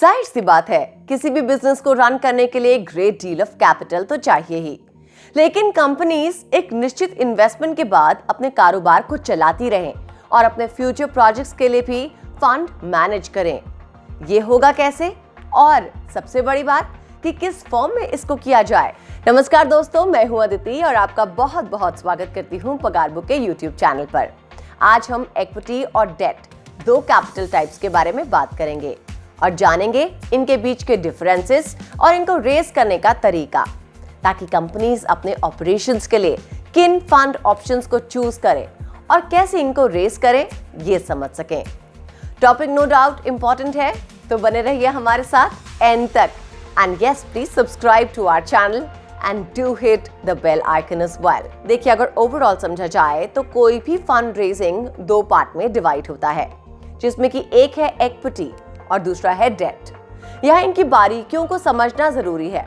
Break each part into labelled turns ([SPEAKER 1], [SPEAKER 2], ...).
[SPEAKER 1] जाहिर सी बात है, किसी भी बिजनेस को रन करने के लिए ग्रेट डील ऑफ कैपिटल तो चाहिए ही। लेकिन कंपनीज एक निश्चित इन्वेस्टमेंट के बाद अपने कारोबार को चलाती रहें और अपने फ्यूचर प्रोजेक्ट्स के लिए भी फंड मैनेज करें। ये होगा कैसे, और सबसे बड़ी बात कि किस फॉर्म में इसको किया जाए। नमस्कार दोस्तों, मैं हूं अदिति और आपका बहुत बहुत स्वागत करती हूं पगार बुक के यूट्यूब चैनल पर। आज हम इक्विटी और डेट, दो कैपिटल टाइप्स के बारे में बात करेंगे और जानेंगे इनके बीच के डिफरेंसेस और इनको रेस करने का तरीका, ताकि कंपनीज अपने ऑपरेशंस के लिए किन फंड ऑप्शंस को चूज करें और कैसे इनको रेस करें, ये समझ सकें। टॉपिक नो डाउट इंपॉर्टेंट है, तो बने रहिए हमारे साथ एंड तक। And yes, please subscribe to our channel and do hit the bell icon as well. देखिए, अगर ओवरऑल समझा जाए तो कोई भी फंड रेजिंग दो पार्ट में डिवाइड होता है, जिसमें कि एक है इक्विटी और दूसरा है डेट। यहाँ इनकी बारीकियों को समझना जरूरी है।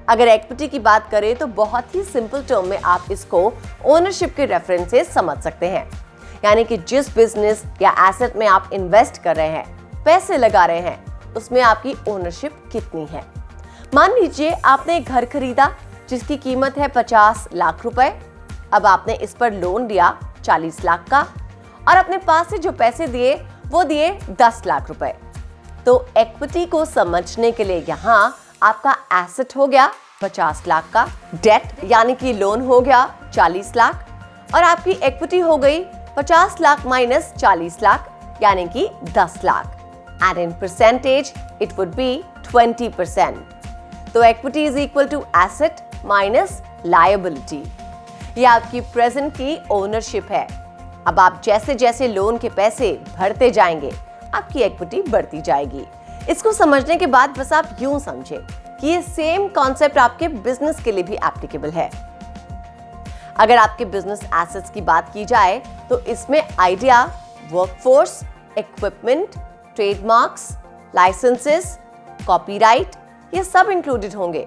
[SPEAKER 1] अगर इक्विटी की बात करें तो बहुत ही सिंपल टर्म में आप इसको ओनरशिप के रेफरेंस से समझ सकते हैं, यानी कि जिस बिजनेस या एसेट में आप इन्वेस्ट कर रहे हैं, पैसे लगा रहे हैं, उसमें आपकी ओनरशिप कितनी है। मान लीजिए आपने एक घर खरीदा जिसकी कीमत है 50 लाख रुपए। अब आपने इस पर लोन लिया 40 लाख का और अपने पास से जो पैसे दिए वो दिए 10 लाख रुपए। तो इक्विटी को समझने के लिए यहाँ आपका एसेट हो गया 50 लाख का, डेट यानी कि लोन हो गया 40 लाख और आपकी इक्विटी हो गई 50 लाख माइनस 40 लाख यानी कि 10 lakh. And in percentage it would be 20%। तो equity is equal to asset minus liability. ये आपकी प्रेजेंट की ओनरशिप है। अब आप जैसे जैसे लोन के पैसे भरते जाएंगे, आपकी इक्विटी बढ़ती जाएगी। इसको समझने के बाद बस आप यूं समझें कि ये सेम कॉन्सेप्ट आपके बिजनेस के लिए भी एप्लीकेबल है। अगर आपके बिजनेस एसेट्स की बात की जाए तो इसमें idea, workforce, equipment, trademarks, licences, copyright, ये सब इंक्लूडेड होंगे।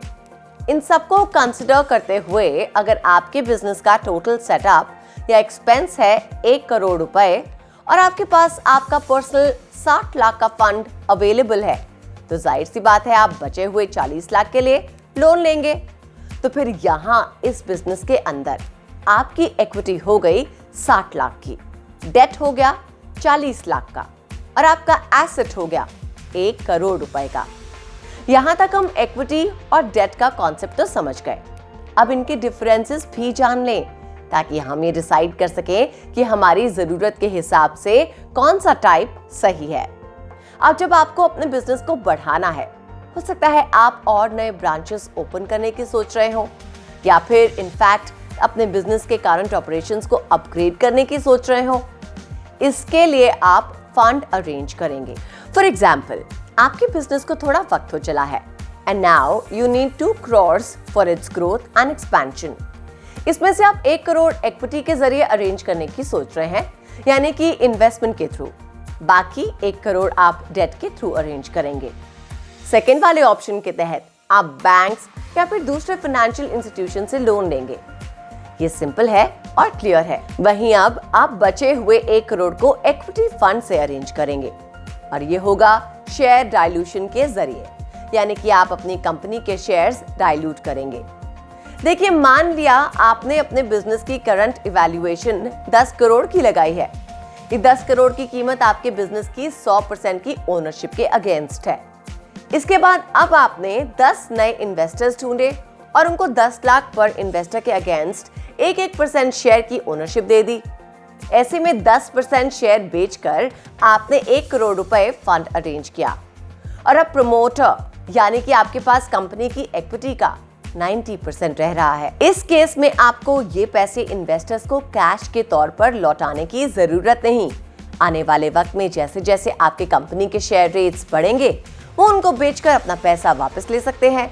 [SPEAKER 1] इन सबको कंसिडर करते हुए अगर आपके बिजनेस का टोटल सेटअप या एक्सपेंस है 1 करोड़ रुपए और आपके पास आपका पर्सनल 60 लाख का फंड अवेलेबल है, तो जाहिर सी बात है आप बचे हुए 40 लाख के लिए लोन लेंगे। तो फिर यहाँ इस बिजनेस के अंदर आपकी इक्विटी हो गई 60 लाख की, डेट हो गया 40 लाख का और आपका एसेट हो गया 1 करोड़ रुपए का। यहां तक हम इक्विटी और डेट का कॉन्सेप्ट तो समझ गए। अब इनके डिफरेंसेस भी जान लें, ताकि हम ये डिसाइड कर सकें कि हमारी जरूरत के हिसाब से कौन सा टाइप सही है। अब जब आपको अपने बिजनेस को बढ़ाना है, हो सकता है आप और नए ब्रांचेस ओपन करने की सोच रहे हो, या फिर इनफैक्ट अपने बिजनेस के करंट ऑपरेशंस को अपग्रेड करने की सोच रहे हो। इसके लिए आप फंड अरेंज करेंगे। फॉर एग्जाम्पल, आपके बिजनेस को थोड़ा वक्त हो चला है and now you need 2 crores for its growth and expansion. इसमें से आप 1 करोड़ इक्विटी के जरिए अरेंज करने की सोच रहे हैं, यानी कि इन्वेस्टमेंट के थ्रू। बाकी 1 करोड़ आप डेट के थ्रू अरेंज करेंगे। सेकेंड वाले ऑप्शन के तहत आप बैंक्स या फिर दूसरे फाइनेंशियल इंस्टीट्यूशन से लोन लेंगे। ये सिंपल है और क्लियर है। वहीं अब आप बचे हुए 1 करोड़ को इक्विटी फंड से अरेंज करेंगे और ये होगा शेयर डाइल्यूशन के जरिए, यानी कि आप अपनी कंपनी के शेयर्स डाइल्यूट करेंगे। देखिए, मान लिया आपने अपने बिजनेस की करंट इवैल्यूएशन 10 करोड़ की लगाई है। ये 10 करोड़ की कीमत आपके बिजनेस की 100% की ओनरशिप के अगेंस्ट है। इसके बाद अब आपने 10 नए इन्वेस्टर्स ढूंढे और उनको 10 लाख पर इन्वेस्टर के अगेंस्ट 1% शेयर की ओनरशिप दे दी। ऐसे में 10% शेयर बेचकर आपने 1 करोड़ रुपए फंड अरेंज किया और अब प्रमोटर, यानी कि आपके पास कंपनी की इक्विटी का 90% रह रहा है। इस केस में आपको ये पैसे इन्वेस्टर्स को कैश के तौर पर लौटाने की जरूरत नहीं। आने वाले वक्त में जैसे जैसे आपके कंपनी के शेयर रेट्स बढ़ेंगे, वो उनको बेचकर अपना पैसा वापस ले सकते हैं।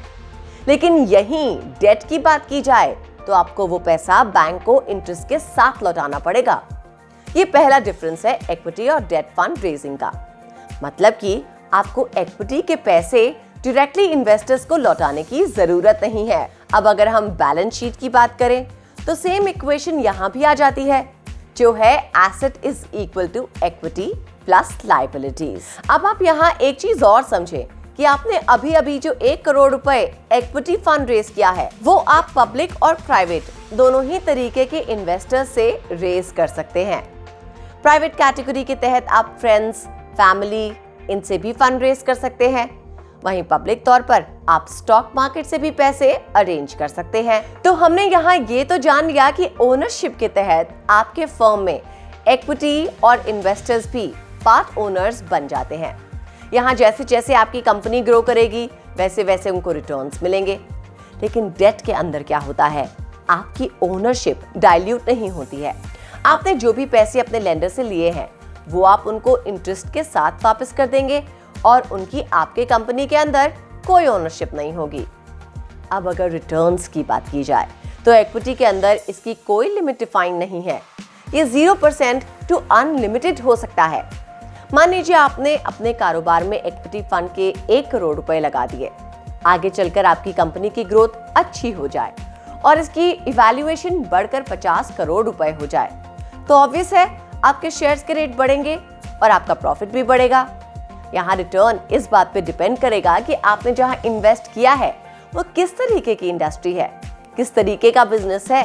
[SPEAKER 1] लेकिन यहीं डेट की बात की जाए तो आपको वो पैसा बैंक को इंटरेस्ट के साथ लौटाना पड़ेगा। ये पहला डिफरेंस है इक्विटी और डेट फंड रेजिंग का। मतलब कि आपको इक्विटी के पैसे डायरेक्टली इन्वेस्टर्स को लौटाने की जरूरत नहीं है। अब अगर हम बैलेंस शीट की बात करें तो सेम इक्वेशन यहाँ भी आ जाती है, जो है asset is equal to equity plus liabilities. अब आप यहाँ एक चीज और समझें कि आपने अभी अभी जो 1 करोड़ रुपए इक्विटी फंड रेज किया है वो आप पब्लिक और प्राइवेट दोनों ही तरीके के इन्वेस्टर्स से रेज कर सकते हैं। प्राइवेट कैटेगरी के तहत आप फ्रेंड्स, फैमिली इनसे भी फंड रेज कर सकते हैं। वहीं पब्लिक तौर पर आप स्टॉक मार्केट से भी पैसे अरेंज कर सकते हैं। तो हमने यहाँ ये तो जान लिया कि ओनरशिप के तहत आपके फर्म में इक्विटी और इन्वेस्टर्स भी पार्ट ओनर्स बन जाते हैं। यहाँ जैसे जैसे आपकी कंपनी ग्रो करेगी वैसे वैसे उनको रिटर्न्स मिलेंगे। लेकिन डेट के अंदर क्या होता है, आपकी ओनरशिप डाइल्यूट नहीं होती है। आपने जो भी पैसे अपने लेंडर से लिए हैं वो आप उनको इंटरेस्ट के साथ वापस कर देंगे और उनकी आपके कंपनी के अंदर कोई ओनरशिप नहीं होगी। अब अगर रिटर्न्स की बात की जाए तो इक्विटी के अंदर इसकी कोई लिमिट डिफाइन नहीं है। ये 0% टू अनलिमिटेड हो सकता है। मान लीजिए आपने अपने कारोबार में इक्विटी फंड के 1 करोड़ रुपए लगा दिए। आगे चलकर आपकी कंपनी की ग्रोथ अच्छी हो जाए और इसकी इवैल्यूएशन बढ़कर 50 करोड़ रुपए हो जाए तो ऑब्वियस है आपके शेयर्स के रेट बढ़ेंगे और आपका प्रॉफिट भी बढ़ेगा। यहाँ रिटर्न इस बात पे डिपेंड करेगा कि आपने जहाँ इन्वेस्ट किया है वो किस तरीके की इंडस्ट्री है, किस तरीके का बिजनेस है।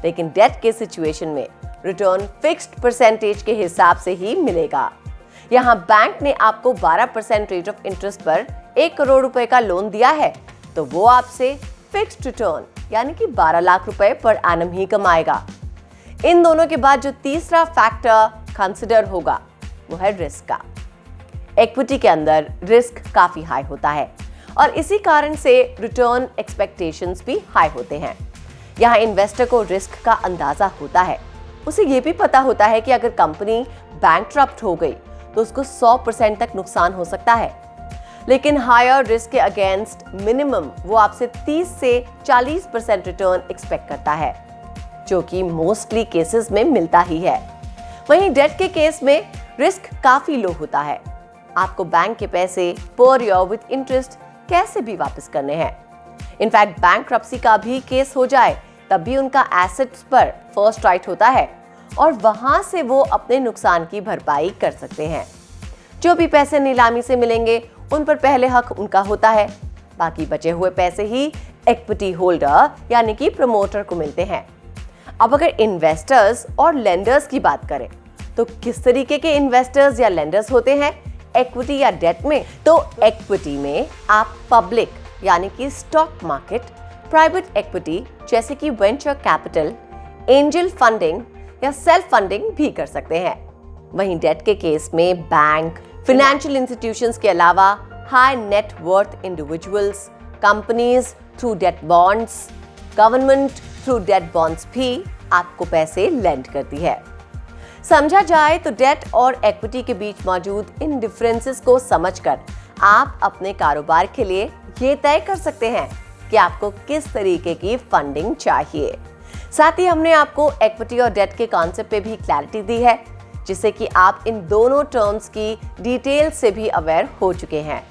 [SPEAKER 1] लेकिन डेट के सिचुएशन में रिटर्न फिक्स्ड परसेंटेज के हिसाब से ही मिलेगा। यहाँ बैंक ने आपको 12% रेट ऑफ इंटरेस्ट पर 1 करोड़ रुपए का लोन दिया है तो वो आपसे फिक्स्ड रिटर्न यानी कि 12 लाख रुपए पर एनम ही कमाएगा। इन दोनों के बाद जो तीसरा फैक्टर कंसिडर होगा वो है रिस्क का। इक्विटी के अंदर रिस्क काफी हाई होता है और इसी कारण से रिटर्न एक्सपेक्टेशंस भी हाई होते हैं। यहाँ इन्वेस्टर को रिस्क का अंदाजा होता है। उसे ये भी पता होता है कि अगर कंपनी बैंकरप्ट हो गई तो उसको 100% तक नुकसान हो सकता है। लेकिन हायर रिस्क के अगेंस्ट मिनिमम वो आपसे 30 से 40% रिटर्न एक्सपेक्ट करता है, जो कि मोस्टली केसेस में मिलता ही है। वहीं डेट के केस में रिस्क काफी लो होता है। आपको बैंक के पैसे पर ईयर विद इंटरेस्ट कैसे भी वापस करने हैं। इनफैक्ट बैंकरप्सी का भी केस हो जाए तब भी उनका एसेट्स पर फर्स्ट राइट होता है और वहां से वो अपने नुकसान की भरपाई कर सकते हैं। जो भी पैसे नीलामी से मिलेंगे उन पर पहले हक उनका होता है। बाकी बचे हुए पैसे ही इक्विटी होल्डर यानी कि प्रमोटर को मिलते हैं। अब अगर इन्वेस्टर्स और लेंडर्स की बात करें तो किस तरीके के इन्वेस्टर्स या लेंडर्स होते हैं इक्विटी या डेट में? तो इक्विटी में आप पब्लिक यानी कि स्टॉक मार्केट, प्राइवेट इक्विटी जैसे कि वेंचर कैपिटल, एंजल फंडिंग या सेल्फ फंडिंग भी कर सकते हैं। वहीं डेट के केस में बैंक, फाइनेंशियल इंस्टीट्यूशंस के अलावा high net worth individuals, companies through debt bonds, government through debt bonds भी आपको पैसे लेंड करती है। समझा जाए तो डेट और इक्विटी के बीच मौजूद इन डिफरेंसेस को समझकर आप अपने कारोबार के लिए ये तय कर सकते हैं कि आपको किस तरीके की फंडिंग चाहिए। साथ ही हमने आपको इक्विटी और डेट के कॉन्सेप्ट पे भी क्लैरिटी दी है, जिससे कि आप इन दोनों टर्म्स की डिटेल से भी अवेयर हो चुके हैं।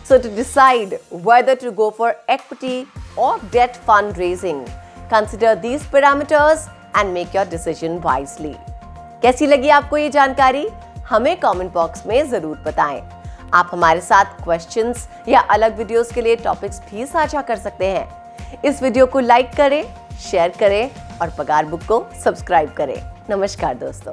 [SPEAKER 1] So to decide whether to go for equity और debt fund raising, consider these parameters and make your decision wisely. कैसी लगी आपको ये जानकारी? हमें कमेंट बॉक्स में जरूर बताएं। आप हमारे साथ क्वेश्चंस या अलग वीडियोस के लिए टॉपिक्स भी साझा कर सकते हैं। इस वीडियो को लाइक करें, शेयर करें और पगार बुक को सब्सक्राइब करें। नमस्कार दोस्तों।